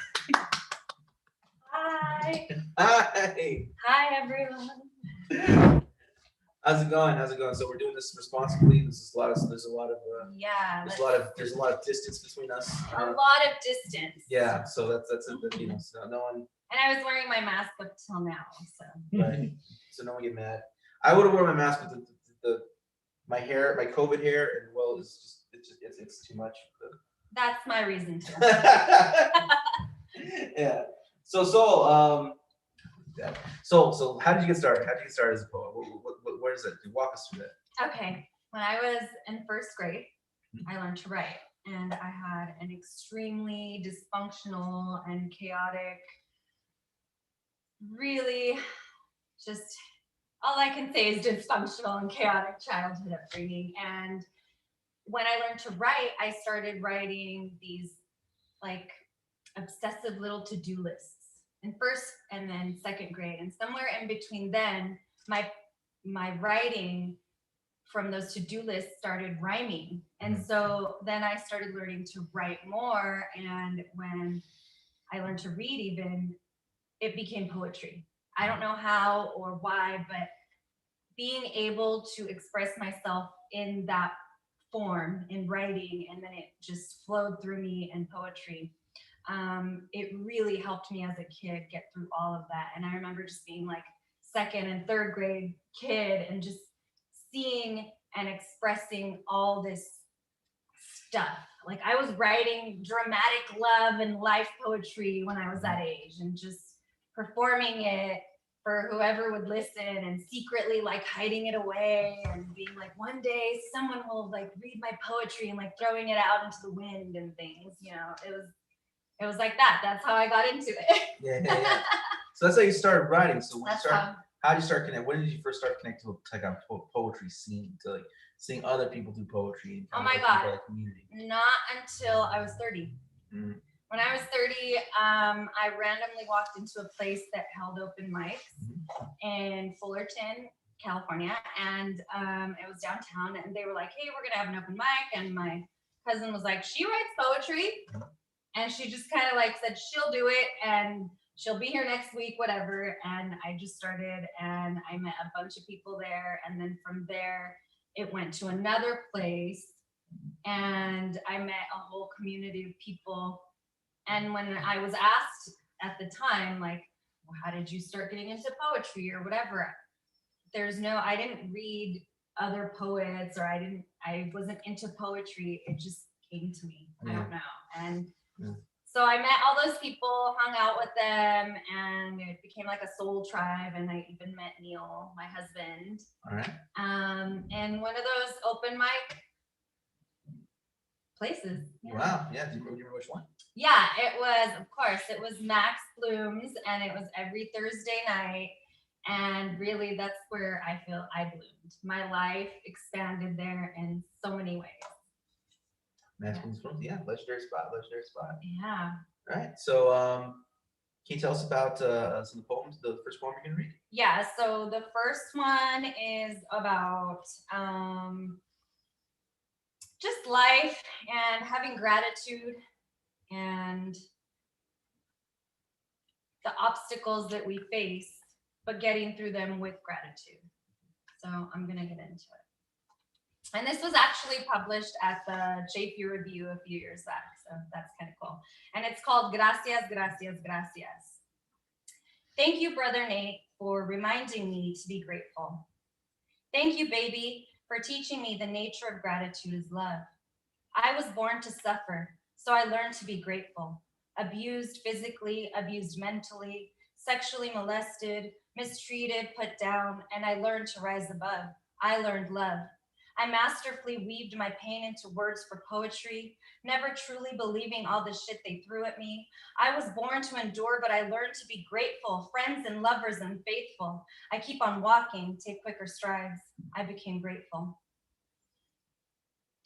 Hi. Hi, everyone. How's it going? So we're doing this responsibly. There's a lot of distance between us. A lot of distance. Yeah, so that's so no one. And I was wearing my mask up till now, so. Right. So no one get mad. I would have worn my mask, but my hair, my COVID hair, and it's too much. That's my reason to. Yeah. So how did you get started? How did you get started as a poet? Where is it? Walk us through that. Okay. When I was in first grade, I learned to write, and I had an extremely dysfunctional and chaotic, really just all I can say is dysfunctional and chaotic childhood upbringing. And when I learned to write, I started writing these like obsessive little to-do lists in first and then second grade. And somewhere in between then, my writing from those to-do lists started rhyming. And so then I started learning to write more. And when I learned to read, even it became poetry. I don't know how or why, but being able to express myself in that form in writing, and then it just flowed through me in poetry. It really helped me as a kid get through all of that. And I remember just being like second and third grade kid and just seeing and expressing all this stuff. Like I was writing dramatic love and life poetry when I was that age and just performing it for whoever would listen and secretly like hiding it away and being like, one day someone will like read my poetry and like throwing it out into the wind and things, you know. It was like that. That's how I got into it. Yeah. So that's how you started writing. So when That's you started, how did you start connect? When did you first start connecting with like a poetry scene, to like seeing other people do poetry? And Oh my like, God. like community? Not until I was 30. Mm. When I was 30, I randomly walked into a place that held open mics in Fullerton, California. And it was downtown. And they were like, hey, we're going to have an open mic. And my cousin was like, she writes poetry. And she just kind of like said, she'll do it. And she'll be here next week, whatever. And I just started and I met a bunch of people there. And then from there, it went to another place. And I met a whole community of people. And when I was asked at the time, like, well, how did you start getting into poetry or whatever? I didn't read other poets or I wasn't into poetry. It just came to me. I don't know. And so I met all those people, hung out with them, and it became like a soul tribe. And I even met Neil, my husband. All right. And one of those open mic places. Yeah. Wow. Yeah. Do you remember which one? Yeah, it was Max Bloom's, and it was every Thursday night. And really, that's where I feel I bloomed. My life expanded there in so many ways. Max Bloom's, yeah, legendary spot. Yeah. Right. So, can you tell us about some of the poems, the first poem you're gonna read? Yeah. So the first one is about just life and having gratitude and the obstacles that we face, but getting through them with gratitude. So I'm gonna get into it. And this was actually published at the Chafee Review a few years back, so that's kind of cool. And it's called Gracias, Gracias, Gracias. Thank you, Brother Nate, for reminding me to be grateful. Thank you, baby, for teaching me the nature of gratitude is love. I was born to suffer, so I learned to be grateful. Abused physically, abused mentally, sexually molested, mistreated, put down, and I learned to rise above. I learned love. I masterfully weaved my pain into words for poetry, never truly believing all the shit they threw at me. I was born to endure, but I learned to be grateful, friends and lovers and faithful. I keep on walking, take quicker strides. I became grateful.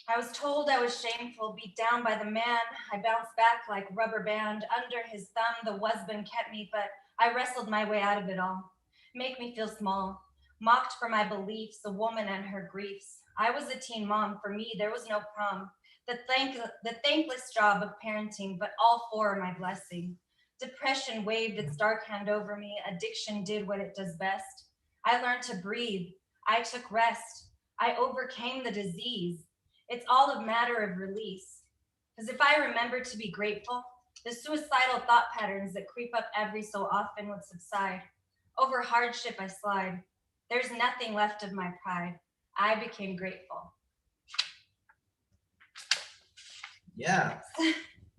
I was told I was shameful, beat down by the man. I bounced back like rubber band. Under his thumb, the husband kept me, but I wrestled my way out of it all. Make me feel small, mocked for my beliefs, a woman and her griefs. I was a teen mom. For me, there was no prom. The thankless job of parenting, but all four are my blessing. Depression waved its dark hand over me. Addiction did what it does best. I learned to breathe. I took rest. I overcame the disease. It's all a matter of release. Because if I remember to be grateful, the suicidal thought patterns that creep up every so often would subside. Over hardship I slide. There's nothing left of my pride. I became grateful. Yeah,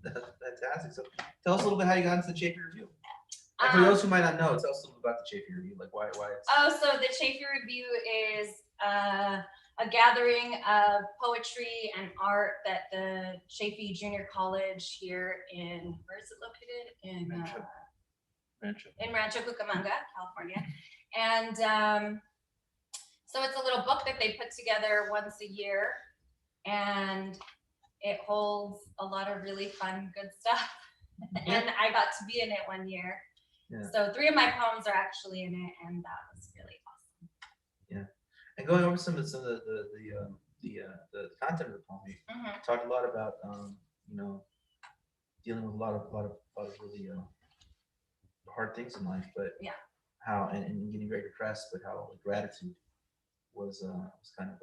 that's fantastic. So tell us a little bit how you got into the Chafee Review. And for those who might not know, tell us a little bit about the Chafee Review, like why it's... Oh, so the Chafee Review is a gathering of poetry and art that the Chafee Junior College here in, where is it located? In Rancho Cucamonga, California. And so it's a little book that they put together once a year, and it holds a lot of really fun, good stuff. And I got to be in it one year. Yeah. So 3 of my poems are actually in it, and that was really awesome. Yeah. And going over some of the content of the poem, you talked a lot about dealing with a lot of really hard things in life, but Yeah. how and getting very depressed, but how like, gratitude was kind of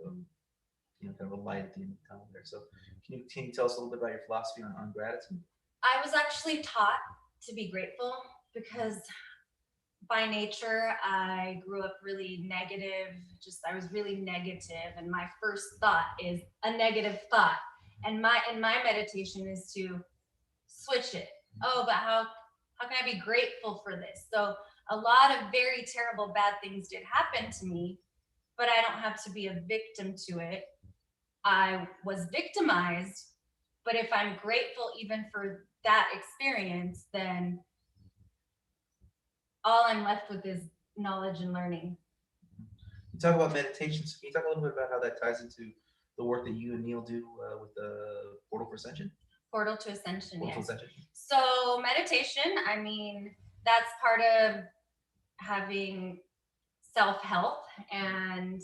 kind of a light at the end of the tunnel there. So can you tell us a little bit about your philosophy on gratitude? I was actually taught to be grateful because by nature I grew up really negative. I was really negative, and my first thought is a negative thought. And my meditation is to switch it. Oh, but how can I be grateful for this? So a lot of very terrible bad things did happen to me, but I don't have to be a victim to it. I was victimized, but if I'm grateful even for that experience, then all I'm left with is knowledge and learning. You talk about meditation. So can you talk a little bit about how that ties into the work that you and Neil do with the Portal for Ascension? Portal to Ascension, Portal yes. to Ascension. So meditation, I mean, that's part of having self-help and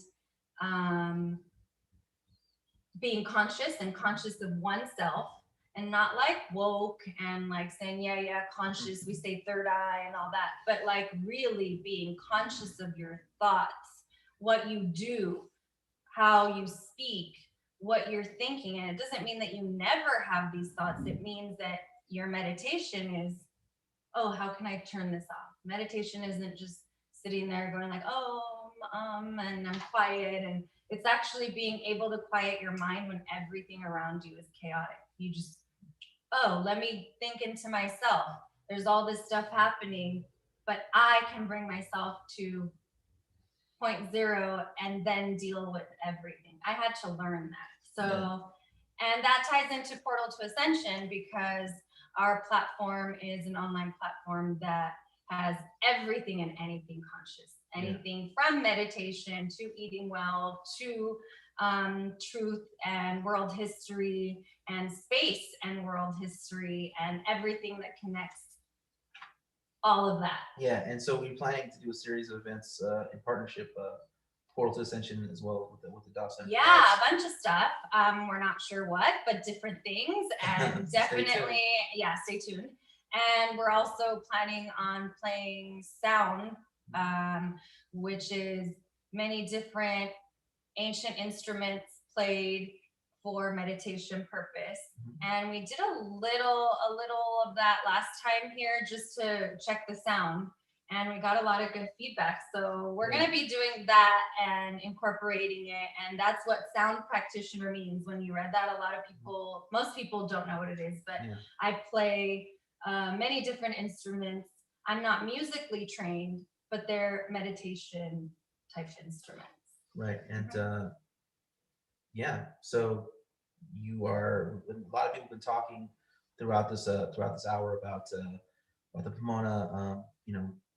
being conscious of oneself, and not like woke and like saying, yeah, conscious, we say third eye and all that, but like really being conscious of your thoughts, what you do, how you speak, what you're thinking. And it doesn't mean that you never have these thoughts. It means that your meditation is, oh, how can I turn this off? Meditation isn't just sitting there going like, oh, and I'm quiet. And it's actually being able to quiet your mind when everything around you is chaotic. You just, oh, let me think into myself. There's all this stuff happening, but I can bring myself to 0.0 and then deal with everything. I had to learn that. So, and that ties into Portal to Ascension because our platform is an online platform that has everything and anything conscious, anything from meditation to eating well to truth and world history and space and world history and everything that connects all of that. Yeah, and so we're planning to do a series of events in partnership, Portal to Ascension as well with the DOS Center. Yeah, a bunch of stuff. We're not sure what, but different things, and definitely, stay tuned. And we're also planning on playing sound, which is many different ancient instruments played for meditation purpose. And we did a little of that last time here just to check the sound, and we got a lot of good feedback. So we're going to be doing that and incorporating it. And that's what sound practitioner means. When you read that, most people don't know what it is, but I play many different instruments. I'm not musically trained, but they're meditation type instruments. Right. And so you are, a lot of people have been talking throughout this hour about the Pomona,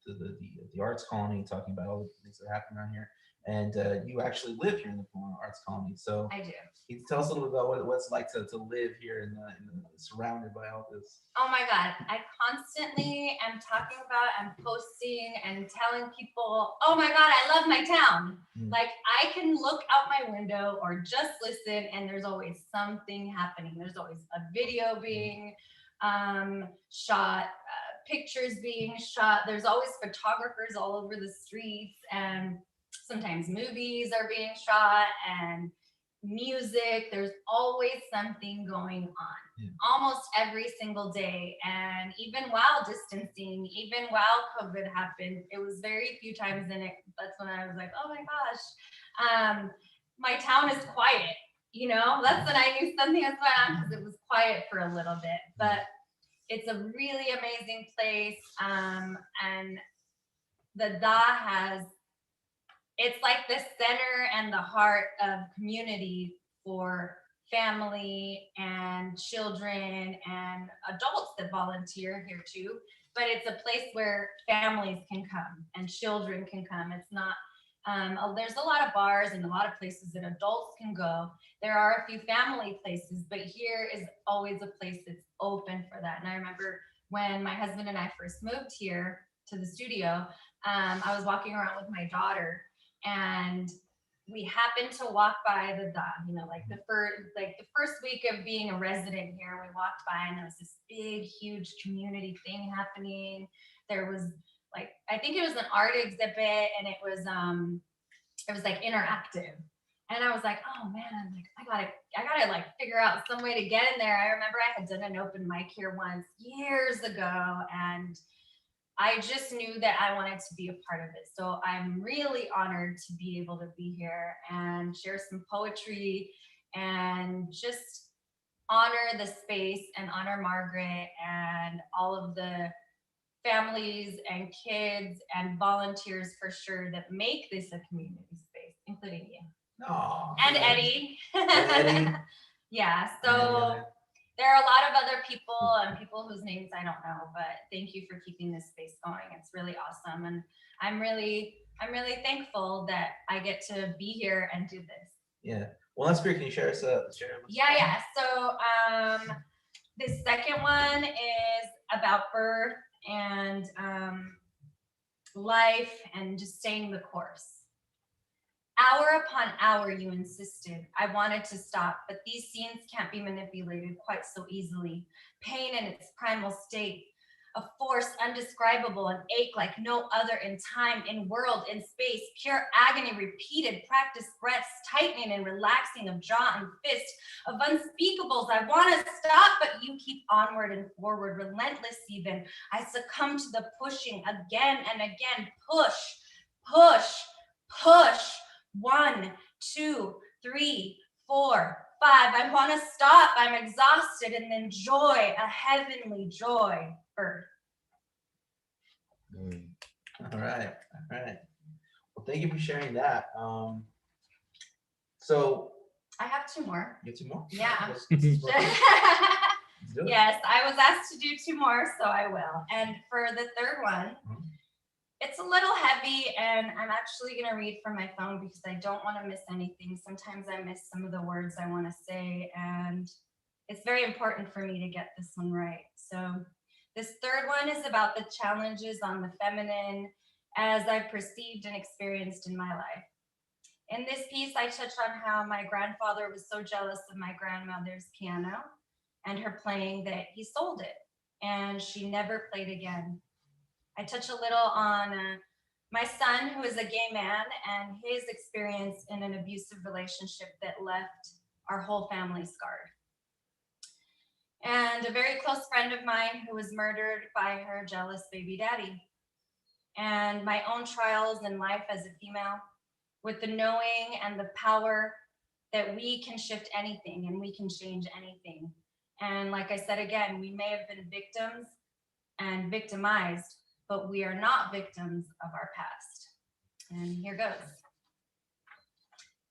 the arts colony, talking about all the things that are happening around here. And you actually live here in the Pomona Arts Colony. So I do. Can you tell us a little bit about what it's like to live here in the surrounded by all this? Oh my God, I constantly am talking about and posting and telling people, oh my God, I love my town. Like I can look out my window or just listen and there's always something happening. There's always a video being shot, pictures being shot. There's always photographers all over the streets, and sometimes movies are being shot and music. There's always something going on almost every single day. And even while distancing, even while COVID happened, it was very few times in it. That's when I was like, oh my gosh, my town is quiet. That's when I knew something was going on, because it was quiet for a little bit. But it's a really amazing place. And the Da it's like the center and the heart of community for family and children and adults that volunteer here too. But it's a place where families can come and children can come. It's not, there's a lot of bars and a lot of places that adults can go. There are a few family places, but here is always a place that's open for that. And I remember when my husband and I first moved here to the studio, I was walking around with my daughter, and we happened to walk by the Da, like the first week of being a resident here, we walked by and there was this big, huge community thing happening. there was like, I think it was an art exhibit, and it was like interactive. And I was like, oh man, like I gotta like figure out some way to get in there. I remember I had done an open mic here once years ago, and I just knew that I wanted to be a part of it. So I'm really honored to be able to be here and share some poetry and just honor the space and honor Margaret and all of the families and kids and volunteers for sure that make this a community space, including you. Aw, And Eddie. And Eddie. Yeah, so there are a lot of other people and people whose names I don't know, but thank you for keeping this space going. It's really awesome. And I'm really thankful that I get to be here and do this. Yeah. Well, that's great. Can you share us? Yeah. So the second one is about birth and life and just staying the course. Hour upon hour, you insisted. I wanted to stop, but these scenes can't be manipulated quite so easily. Pain in its primal state, a force undescribable, an ache like no other in time, in world, in space, pure agony, repeated, practiced breaths, tightening and relaxing of jaw and fist, of unspeakables. I want to stop, but you keep onward and forward, relentless even. I succumb to the pushing again and again. Push, push, push. 1, 2, 3, 4, 5. I want to stop. I'm exhausted. And then joy, a heavenly joy. Birth. All right. Well, thank you for sharing that. So I have 2 more. you have 2 more? Yeah. Let's do it. Yes, I was asked to do 2 more, so I will. And for the third one, it's a little heavy, and I'm actually going to read from my phone because I don't want to miss anything. Sometimes I miss some of the words I want to say, and it's very important for me to get this one right. So this third one is about the challenges on the feminine as I've perceived and experienced in my life. In this piece, I touch on how my grandfather was so jealous of my grandmother's piano and her playing that he sold it, and she never played again. I touch a little on my son, who is a gay man, and his experience in an abusive relationship that left our whole family scarred. And a very close friend of mine who was murdered by her jealous baby daddy. And my own trials in life as a female, with the knowing and the power that we can shift anything and we can change anything. And like I said again, we may have been victims and victimized, but we are not victims of our past. And here goes.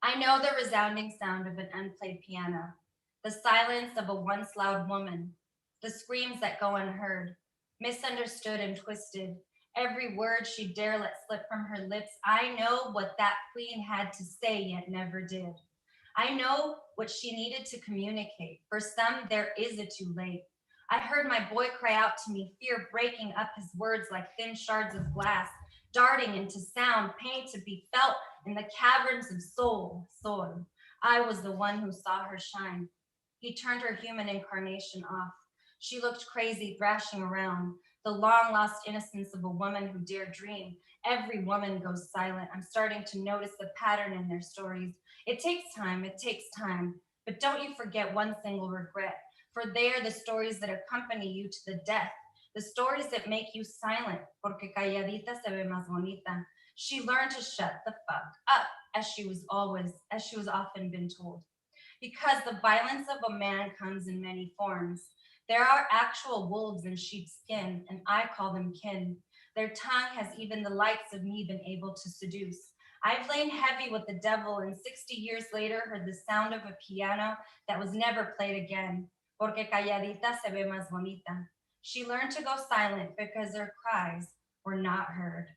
I know the resounding sound of an unplayed piano, the silence of a once loud woman, the screams that go unheard, misunderstood and twisted, every word she dare let slip from her lips. I know what that queen had to say yet never did. I know what she needed to communicate. For some, there is a too late. I heard my boy cry out to me, fear breaking up his words like thin shards of glass, darting into sound, pain to be felt in the caverns of soul. I was the one who saw her shine. He turned her human incarnation off. She looked crazy, thrashing around, the long lost innocence of a woman who dared dream. Every woman goes silent. I'm starting to notice a pattern in their stories. It takes time, but don't you forget one single regret. For they are the stories that accompany you to the death, the stories that make you silent, porque calladita se ve más bonita. She learned to shut the fuck up, as she was often been told. Because the violence of a man comes in many forms. There are actual wolves in sheep's skin, and I call them kin. Their tongue has even the likes of me been able to seduce. I've lain heavy with the devil, and 60 years later heard the sound of a piano that was never played again. Porque calladita se ve más bonita. She learned to go silent because her cries were not heard.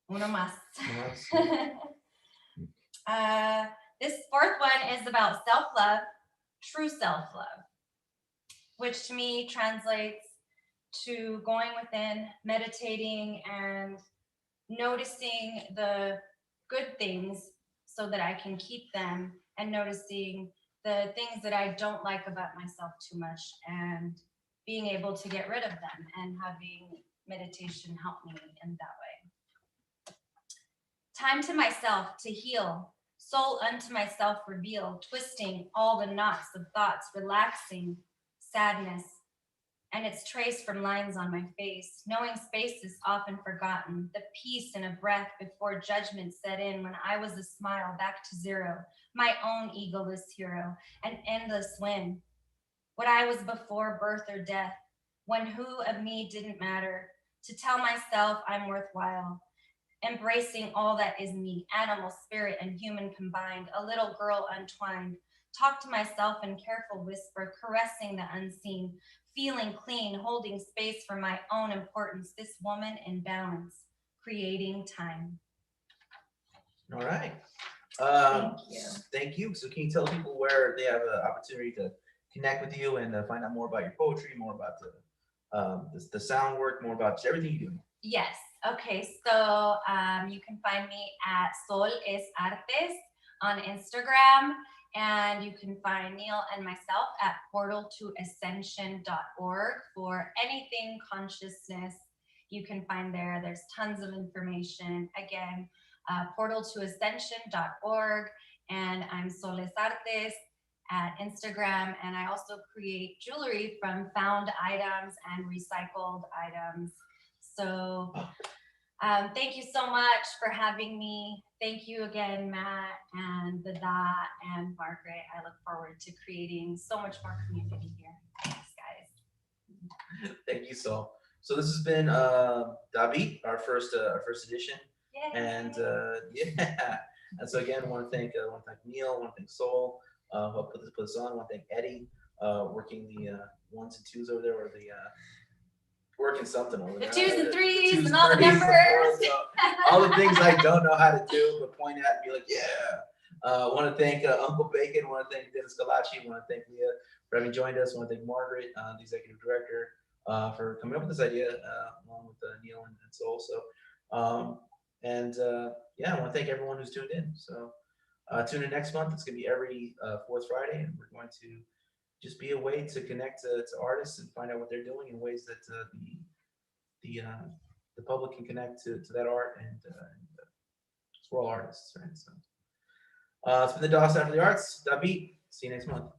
Uno más. This fourth one is about self-love, true self-love, which to me translates to going within, meditating, and noticing the good things so that I can keep them, and noticing the things that I don't like about myself too much, and being able to get rid of them, and having meditation help me in that way. Time to myself to heal, soul unto myself reveal, twisting all the knots of thoughts, relaxing sadness, and its trace from lines on my face, knowing spaces often forgotten, the peace in a breath before judgment set in, when I was a smile back to zero, my own egoless hero, an endless win. What I was before birth or death, when who of me didn't matter, to tell myself I'm worthwhile, embracing all that is me, animal, spirit, and human combined, a little girl untwined, talk to myself in careful whisper, caressing the unseen, feeling clean, holding space for my own importance, this woman in balance, creating time. All right. Thank you. Thank you. So can you tell people where they have an opportunity to connect with you and find out more about your poetry, more about the sound work, more about everything you do? Yes. Okay. So you can find me at Sol es Artes on Instagram, and you can find Neil and myself at portaltoascension.org for anything consciousness. You can find there. There's tons of information. Again, portaltoascension.org, and I'm Sol es Artes at Instagram, and I also create jewelry from found items and recycled items. So thank you so much for having me. Thank you again, Matt and Dada and Margaret. I look forward to creating so much more community here. Thanks, guys. Thank you, Sol. So this has been David, our first edition, Yay. and yeah. And so again, I want to thank Neil, I want to thank Sol, who put this on. I want to thank Eddie, working the ones and twos over there, or the working something over The there. twos and threes Twos, and all the threes, numbers. all the things I don't know how to do, but point at and be like, yeah. I want to thank Uncle Bacon. I want to thank Dennis Kalachi. I want to thank Leah for having joined us. I want to thank Margaret, the executive director, for coming up with this idea, along with Neil and Sol. So, yeah, I want to thank everyone who's tuned in. So, tune in next month. It's going to be every fourth Friday, and we're going to just be a way to connect to artists and find out what they're doing in ways that the public can connect to that art, and we're all artists, right? So it's been the DOS After the Arts. David. See you next month.